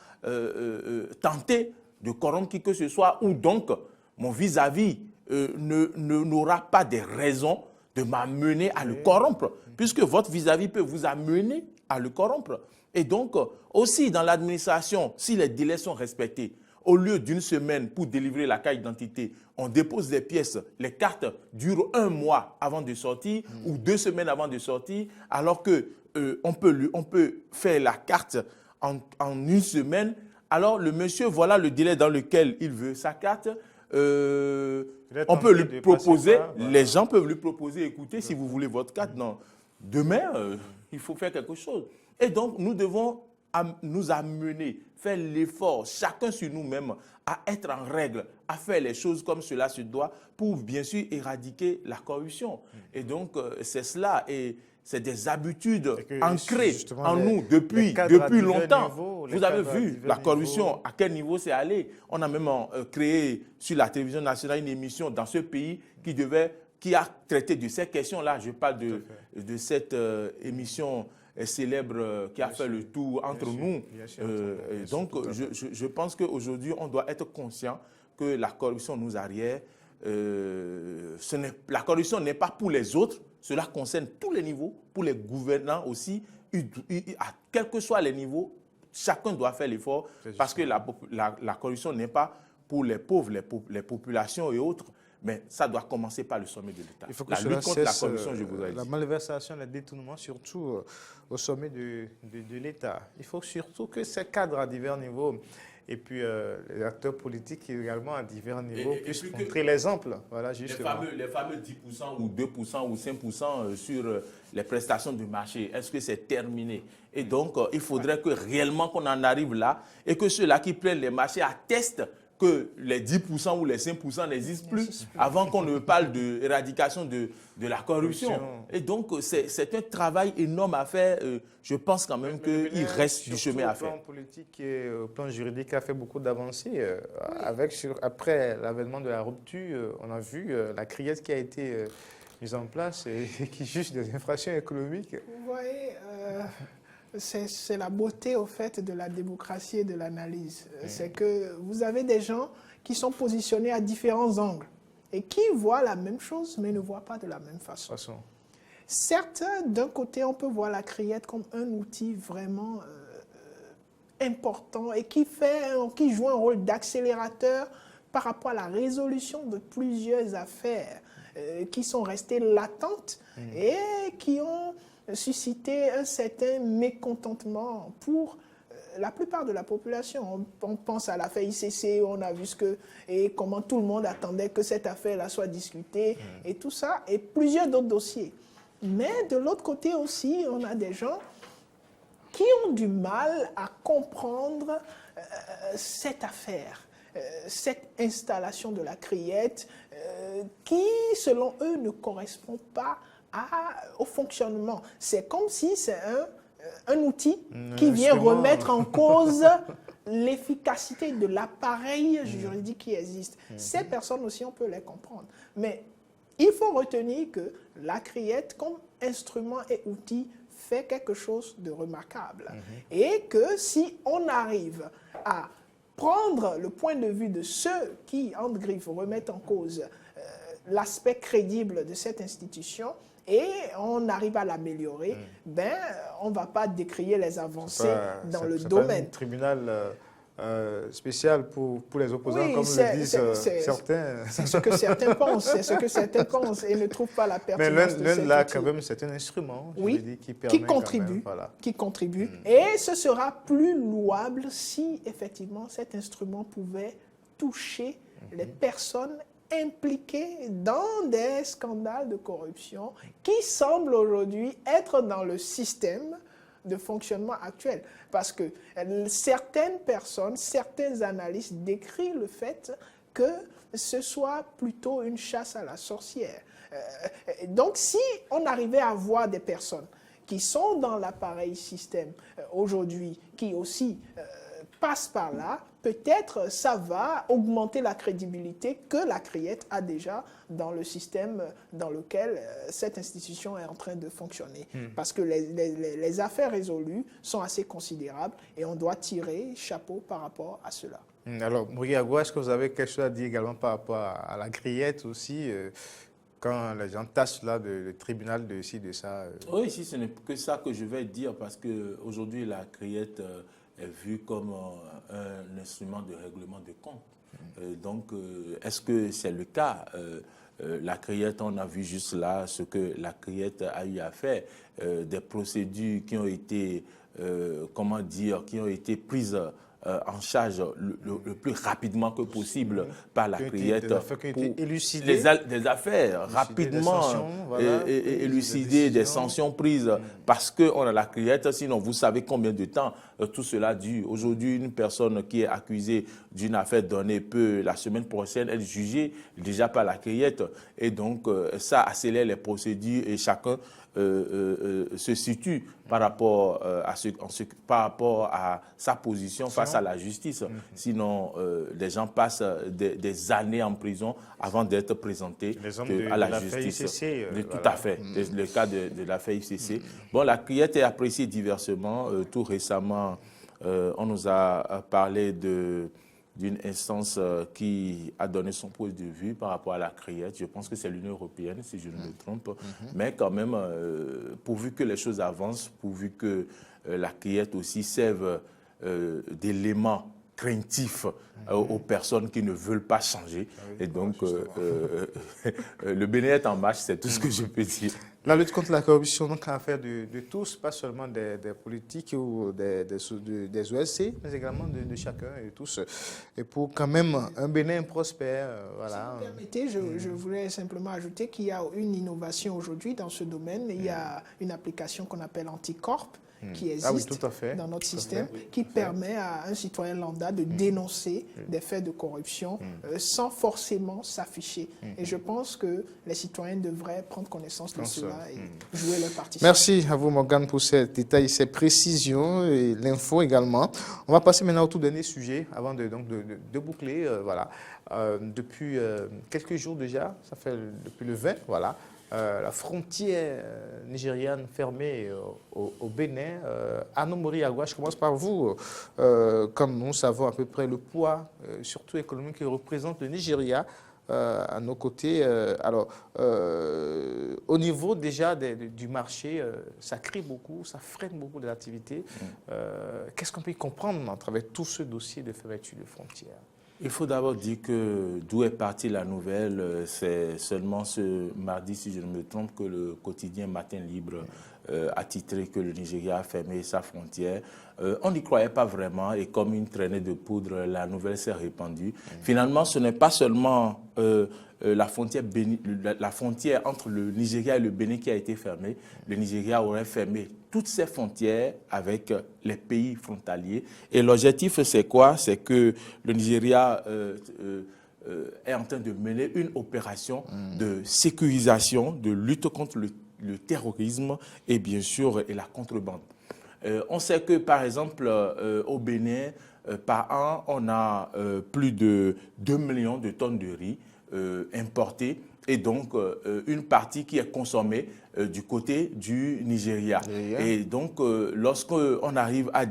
tenté de corrompre qui que ce soit, ou donc mon vis-à-vis n'aura pas de raison de m'amener à le corrompre, puisque votre vis-à-vis peut vous amener à le corrompre. Et donc, aussi dans l'administration, si les délais sont respectés, au lieu d'une semaine pour délivrer la carte d'identité, on dépose les pièces, les cartes durent 1 mois avant de sortir ou 2 semaines avant de sortir, alors qu'on peut faire la carte en 1 semaine. Alors, le monsieur, voilà le délai dans lequel il veut sa carte. on peut lui proposer, les gens peuvent lui proposer, écoutez, si vous voulez votre carte, demain, il faut faire quelque chose. Et donc, nous devons nous amener, faire l'effort, chacun sur nous-mêmes, à être en règle, à faire les choses comme cela se doit pour, bien sûr, éradiquer la corruption. Et donc, c'est cela. Et c'est des habitudes ancrées en nous depuis longtemps. Vous avez vu la corruption, à quel niveau c'est allé. On a même créé sur la télévision nationale une émission dans ce pays qui a traité de ces questions-là. Je parle de cette émission célèbre qui a fait le tour entre nous. Donc, je pense qu'aujourd'hui, on doit être conscient que la corruption nous arrière. La corruption n'est pas pour les autres, cela concerne tous les niveaux, pour les gouvernants aussi, à quels que soient les niveaux, chacun doit faire l'effort parce que la corruption n'est pas pour les pauvres, les populations et autres, mais ça doit commencer par le sommet de l'État. Il faut que la lutte contre la corruption, je vous ai dit. La malversation, le détournement, surtout au sommet de l'État. Il faut surtout que ces cadres à divers niveaux et puis les acteurs politiques également à divers niveaux puissent montrer l'exemple. Voilà, justement. Les fameux 10% ou 2% ou 5% sur les prestations du marché, est-ce que c'est terminé? Et donc, il faudrait que réellement qu'on en arrive là et que ceux-là qui prennent les marchés attestent que les 10% ou les 5% n'existent plus avant qu'on ne parle d'éradication de la corruption. Et donc, c'est un travail énorme à faire. Je pense quand même qu'il reste du chemin à faire. Au plan politique et au plan juridique a fait beaucoup d'avancées. Après l'avènement de la rupture, on a vu la criette qui a été mise en place et qui juge des infractions économiques. Vous voyez, c'est la beauté, au fait, de la démocratie et de l'analyse. C'est que vous avez des gens qui sont positionnés à différents angles et qui voient la même chose, mais ne voient pas de la même façon. Certes, d'un côté, on peut voir la criette comme un outil vraiment important et qui joue un rôle d'accélérateur par rapport à la résolution de plusieurs affaires qui sont restées latentes et qui ont susciter un certain mécontentement pour la plupart de la population. On pense à l'affaire ICC, on a vu comment tout le monde attendait que cette affaire-là soit discutée et tout ça, et plusieurs d'autres dossiers. Mais de l'autre côté aussi, on a des gens qui ont du mal à comprendre cette affaire, cette installation de la criette qui, selon eux, ne correspond pas au fonctionnement. C'est comme si c'est un outil qui vient remettre en cause l'efficacité de l'appareil juridique qui existe. Ces personnes aussi, on peut les comprendre. Mais il faut retenir que la criette, comme instrument et outil, fait quelque chose de remarquable. Et que si on arrive à prendre le point de vue de ceux qui, entre griffes, remettent en cause l'aspect crédible de cette institution, et on arrive à l'améliorer, on ne va pas décrier les avancées dans le domaine. C'est un tribunal spécial pour les opposants, comme le disent certains. C'est ce que certains pensent, et ne trouvent pas la pertinence de cet outil. Là, quand même, c'est un instrument qui contribue. Et ce sera plus louable si, effectivement, cet instrument pouvait toucher les personnes impliqués dans des scandales de corruption qui semblent aujourd'hui être dans le système de fonctionnement actuel. Parce que certaines personnes, certains analystes décrivent le fait que ce soit plutôt une chasse à la sorcière. Donc si on arrivait à voir des personnes qui sont dans l'appareil système aujourd'hui, qui aussi passent par là, peut-être ça va augmenter la crédibilité que la criette a déjà dans le système dans lequel cette institution est en train de fonctionner. Parce que les affaires résolues sont assez considérables et on doit tirer chapeau par rapport à cela. Alors, Moury-Agbo, est-ce que vous avez quelque chose à dire également par rapport à la criette aussi quand les gens tâchent là le tribunal de ci, de ça Oui, si ce n'est que ça que je vais dire, parce qu'aujourd'hui, la criette est vue comme un instrument de règlement de compte. Donc, est-ce que c'est le cas la criette, on a vu juste là ce que la criette a eu à faire, des procédures qui ont été, qui ont été prises en charge le plus rapidement que possible par la criette des affaires rapidement élucider des sanctions prises parce qu'on a la criette. Sinon, vous savez combien de temps tout cela dure. Aujourd'hui, une personne qui est accusée d'une affaire donnée peut, la semaine prochaine, être jugée déjà par la criette. Et donc, ça accélère les procédures et chacun se situe par rapport à sa position face à la justice. Sinon, les gens passent des années en prison avant d'être présentés à la justice. Tout à fait. Le cas de l'affaire ICC. Bon, la criette est appréciée diversement. Tout récemment, on nous a parlé d'une instance qui a donné son point de vue par rapport à la criette. Je pense que c'est l'Union européenne, si je ne me trompe. Mais quand même, pourvu que les choses avancent, pourvu que la criette aussi serve d'élément craintif aux personnes qui ne veulent pas changer. Et donc, le Bénin est en marche, c'est tout ce que je peux dire. La lutte contre la corruption, donc, est affaire de tous, pas seulement des politiques ou des OSC, mais également de chacun et de tous. Et pour quand même un Bénin prospère, voilà. Si vous permettez, je voulais simplement ajouter qu'il y a une innovation aujourd'hui dans ce domaine. Il y a une application qu'on appelle Anticorp, qui existe dans notre système, qui permet à un citoyen lambda de dénoncer des faits de corruption sans forcément s'afficher. Et je pense que les citoyens devraient prendre connaissance de cela et jouer leur participation. Merci à vous, Morgane, pour ces détails, ces précisions et l'info également. On va passer maintenant au tout dernier sujet avant de boucler. Voilà. Depuis quelques jours déjà, ça fait depuis le 20, voilà. La frontière nigériane fermée au Bénin. Anomori Agua, je commence par vous. Comme nous savons à peu près le poids, surtout économique, que représente le Nigeria à nos côtés. Au niveau déjà du marché, ça crée beaucoup, ça freine beaucoup de l'activité. Qu'est-ce qu'on peut y comprendre à travers tout ce dossier de fermeture de frontières? Il faut d'abord dire que d'où est partie la nouvelle, c'est seulement ce mardi, si je ne me trompe, que le quotidien Matin Libre a titré que le Nigeria a fermé sa frontière. On n'y croyait pas vraiment et comme une traînée de poudre, la nouvelle s'est répandue. Finalement, ce n'est pas seulement la frontière entre le Nigeria et le Bénin qui a été fermée. Le Nigeria aurait fermé toutes ses frontières avec les pays frontaliers. Et l'objectif, c'est quoi? C'est que le Nigeria est en train de mener une opération de sécurisation, de lutte contre le terrorisme et bien sûr et la contrebande. On sait que, par exemple, au Bénin, par an, on a plus de 2 millions de tonnes de riz importées et donc une partie qui est consommée du côté du Nigeria. Et donc, lorsqu'on arrive à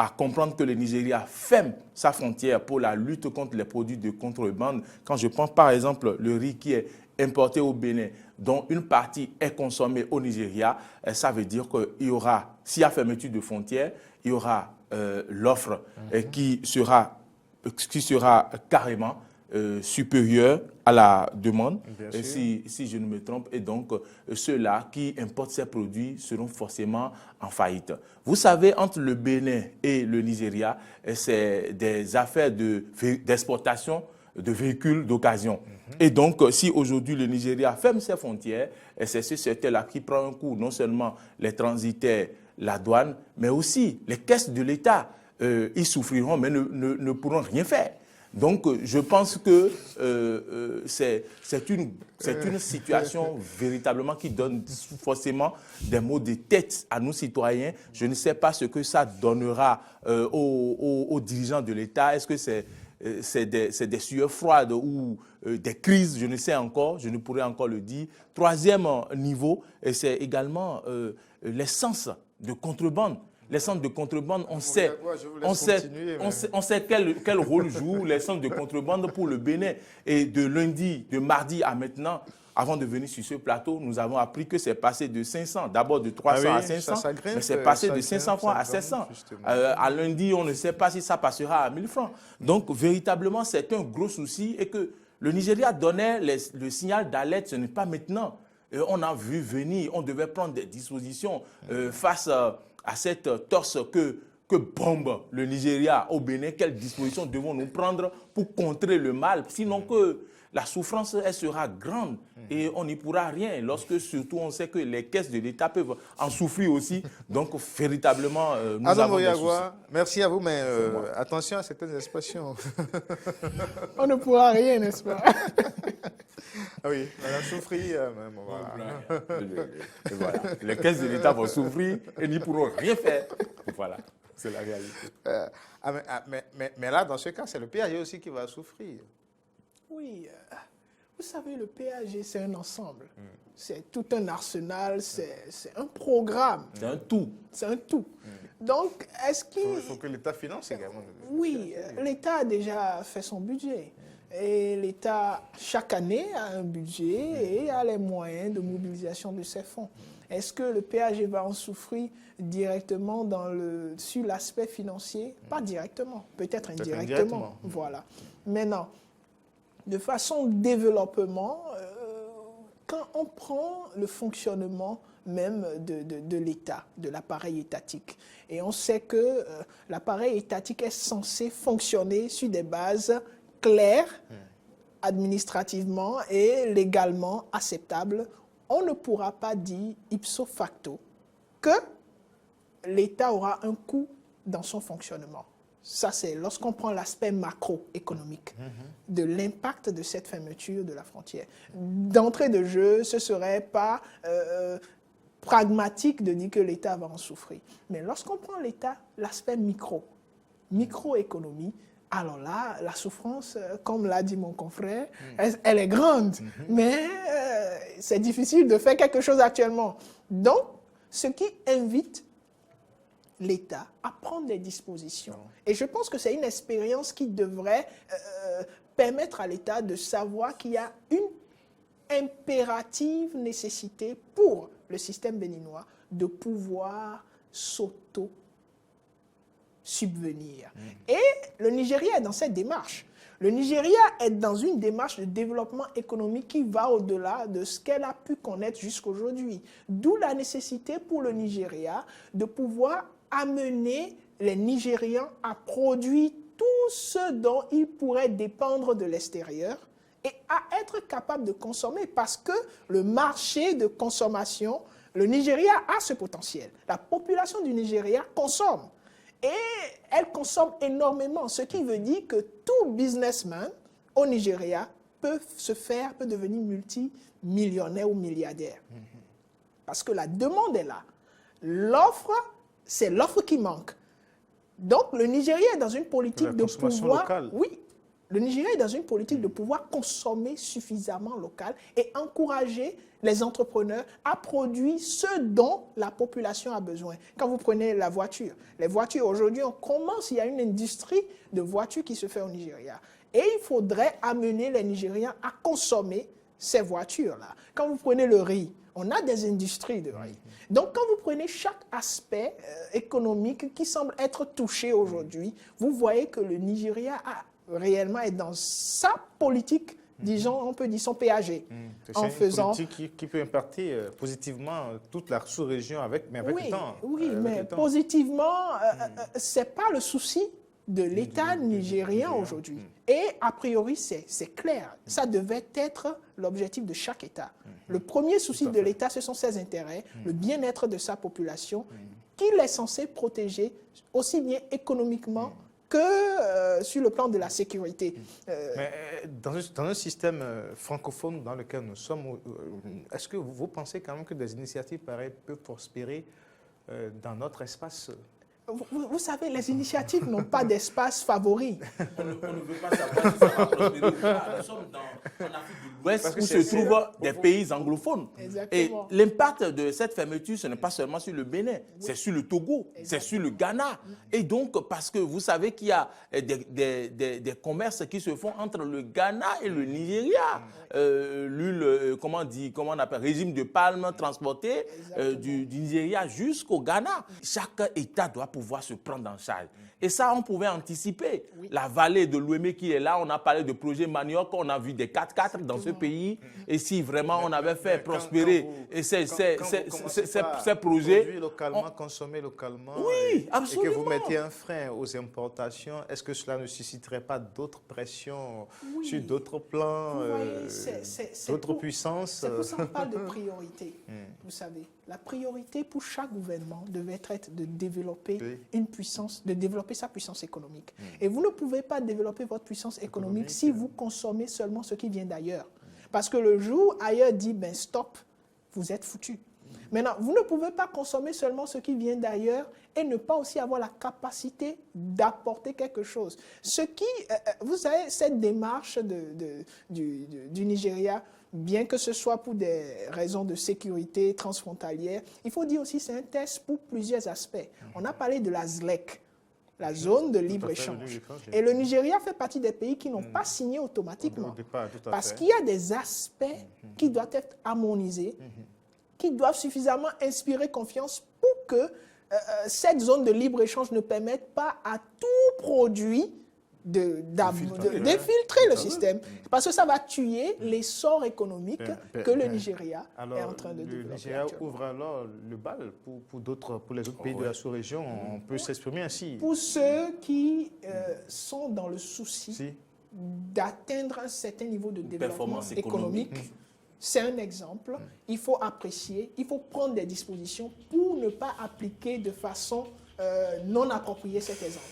comprendre que le Nigeria ferme sa frontière pour la lutte contre les produits de contrebande, quand je prends par exemple le riz qui est importé au Bénin, dont une partie est consommée au Nigeria, ça veut dire qu'il y aura, s'il y a fermeture de frontières, il y aura l'offre qui sera carrément supérieure à la demande, si je ne me trompe. Et donc, ceux-là qui importent ces produits seront forcément en faillite. Vous savez, entre le Bénin et le Nigeria, c'est des affaires d'exportation de véhicules d'occasion. Et donc, si aujourd'hui le Nigeria ferme ses frontières, c'est ce secteur-là qui prend un coup, non seulement les transitaires, la douane, mais aussi les caisses de l'État. Ils souffriront, mais ne pourront rien faire. Donc, je pense que c'est une situation véritablement qui donne forcément des maux de tête à nous citoyens. Je ne sais pas ce que ça donnera aux dirigeants de l'État. Est-ce que c'est des sueurs froides ou des crises? Je ne sais encore, je ne pourrais encore le dire. Troisième niveau, c'est également l'essence de contrebande. Les centres de contrebande, on sait quel rôle jouent les centres de contrebande pour le Bénin. Et de mardi à maintenant, avant de venir sur ce plateau, nous avons appris que c'est passé de 500, d'abord de 300 à 500, mais c'est passé de 500 francs à 700. À lundi, on ne sait pas si ça passera à 1000 francs. Donc, véritablement, c'est un gros souci et que le Nigeria donnait le signal d'alerte, ce n'est pas maintenant. On a vu venir, on devait prendre des dispositions face à cette torse que que bombe le Nigeria au Bénin, quelles dispositions devons-nous prendre pour contrer le mal? Sinon que la souffrance, elle sera grande et on n'y pourra rien. Lorsque surtout on sait que les caisses de l'État peuvent en souffrir aussi. Donc véritablement, nous avons des soucis. Merci à vous, mais attention à certaines expressions. On ne pourra rien, n'est-ce pas? Ah oui, on a souffert même. Voilà. Et voilà. Les caisses de l'État vont souffrir et n'y pourront rien faire. Voilà, c'est la réalité. Mais là, dans ce cas, c'est le PAG aussi qui va souffrir. Oui, vous savez, le PAG, c'est un ensemble. C'est tout un arsenal, c'est un programme. C'est un tout. C'est un tout. Donc, est-ce qu'il... Il faut que l'État finance également. Oui, l'État a déjà fait son budget. Et l'État, chaque année, a un budget et a les moyens de mobilisation de ses fonds. Est-ce que le PAG va en souffrir directement sur l'aspect financier? Pas directement, peut-être indirectement. Voilà. Maintenant, de façon développement, quand on prend le fonctionnement même de l'État, de l'appareil étatique, et on sait que l'appareil étatique est censé fonctionner sur des bases claires, administrativement et légalement acceptables, on ne pourra pas dire ipso facto que l'État aura un coût dans son fonctionnement. Ça, c'est lorsqu'on prend l'aspect macroéconomique de l'impact de cette fermeture de la frontière. D'entrée de jeu, ce ne serait pas pragmatique de dire que l'État va en souffrir. Mais lorsqu'on prend l'État, l'aspect microéconomie, alors là, la souffrance, comme l'a dit mon confrère, elle est grande. Mais c'est difficile de faire quelque chose actuellement. Donc, ce qui invite l'État à prendre des dispositions. Et je pense que c'est une expérience qui devrait permettre à l'État de savoir qu'il y a une impérative nécessité pour le système béninois de pouvoir s'auto-subvenir. Et le Nigeria est dans cette démarche. Le Nigeria est dans une démarche de développement économique qui va au-delà de ce qu'elle a pu connaître jusqu'aujourd'hui. D'où la nécessité pour le Nigeria de pouvoir amener les Nigérians à produire tout ce dont ils pourraient dépendre de l'extérieur et à être capable de consommer parce que le marché de consommation, le Nigeria a ce potentiel. La population du Nigeria consomme et elle consomme énormément, ce qui veut dire que tout businessman au Nigeria peut devenir multimillionnaire ou milliardaire. Parce que la demande est là. L'offre, c'est l'offre qui manque. Donc, le Nigeria est dans une politique de pouvoir... locale. Oui, le Nigeria est dans une politique de pouvoir consommer suffisamment local et encourager les entrepreneurs à produire ce dont la population a besoin. Quand vous prenez la voiture, les voitures, aujourd'hui, il y a une industrie de voitures qui se fait au Nigeria. Et il faudrait amener les Nigériens à consommer ces voitures-là. Quand vous prenez le riz, on a des industries de riz. Donc, quand vous prenez chaque aspect économique qui semble être touché aujourd'hui, vous voyez que le Nigeria réellement est dans sa politique, disons, on peut dire son PAG. C'est une politique qui peut impacter positivement toute la sous-région avec le temps. Oui, mais positivement, ce n'est pas le souci de l'État nigérien aujourd'hui. Et a priori, c'est clair. Ça devait être l'objectif de chaque État. Le premier souci de l'État, ce sont ses intérêts, le bien-être de sa population, qu'il est censé protéger aussi bien économiquement que sur le plan de la sécurité. Mais dans un système francophone dans lequel nous sommes, est-ce que vous pensez quand même que des initiatives pareilles peuvent prospérer dans notre espace? Vous savez, les initiatives n'ont pas d'espace favori. On ne veut pas savoir si ça va prospérer ou pas. Nous sommes en Afrique de l'Ouest où se trouvent des pays anglophones. Exactement. Et l'impact de cette fermeture, ce n'est pas seulement sur le Bénin, c'est sur le Togo, c'est sur le Ghana. Et donc, parce que vous savez qu'il y a des commerces qui se font entre le Ghana et le Nigeria. L'huile, comment on appelle, régime de palme transporté du Nigeria jusqu'au Ghana. Chaque État doit pouvoir se prendre en charge. Et ça, on pouvait anticiper. La vallée de l'Ouémé qui est là, on a parlé de projet Manioc, on a vu des 4x4 dans ce pays. Et si vraiment on avait fait prospérer ces projets... Produire localement, consommer localement, oui, absolument. et que vous mettez un frein aux importations, est-ce que cela ne susciterait pas d'autres pressions sur d'autres plans, d'autres puissances? C'est pour ça qu'on parle de priorité. Vous savez, la priorité pour chaque gouvernement devait être de développer une puissance, de développer sa puissance économique. Et vous ne pouvez pas développer votre puissance économique si vous consommez seulement ce qui vient d'ailleurs. Parce que le jour ailleurs dit, ben stop, vous êtes foutu. Maintenant, vous ne pouvez pas consommer seulement ce qui vient d'ailleurs et ne pas aussi avoir la capacité d'apporter quelque chose. Ce qui, vous savez, cette démarche du Nigeria, bien que ce soit pour des raisons de sécurité transfrontalière, il faut dire aussi que c'est un test pour plusieurs aspects. On a parlé de la ZLEC, la zone de libre-échange. Et le Nigeria fait partie des pays qui n'ont pas signé automatiquement. Parce qu'il y a des aspects qui doivent être harmonisés, qui doivent suffisamment inspirer confiance pour que cette zone de libre-échange ne permette pas à tout produit d'infiltrer le système. Parce que ça va tuer l'essor économique que le Nigeria est en train de développer. Le Nigeria ouvre alors le bal pour les autres pays de la sous-région. On peut s'exprimer ainsi. Pour ceux qui sont dans le souci d'atteindre un certain niveau de développement économique, c'est un exemple. Il faut apprécier, il faut prendre des dispositions pour ne pas appliquer de façon non appropriée cet exemple.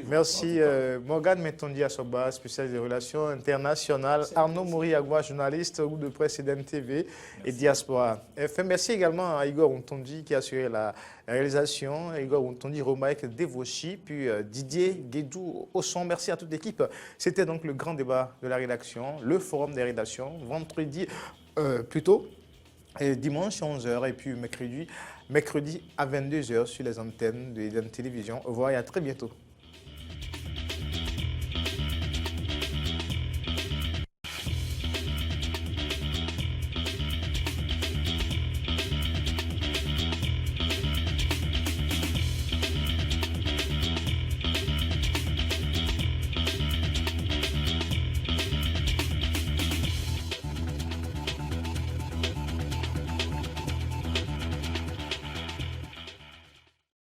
Merci. Morgane Metondi Asoba, spécialiste des relations internationales. Arnaud Mouriagua, journaliste au groupe de presse Eden TV et Diaspora FM. Merci également à Igor Ontondi qui a assuré la réalisation. Igor Ontondi, Romaïk Devoshi, puis Didier Guédou au son. Merci à toute l'équipe. C'était donc le grand débat de la rédaction, le forum des rédactions, vendredi plutôt. Et dimanche à 11h et puis mercredi à 22h sur les antennes de Eden Télévision. Au revoir et à très bientôt.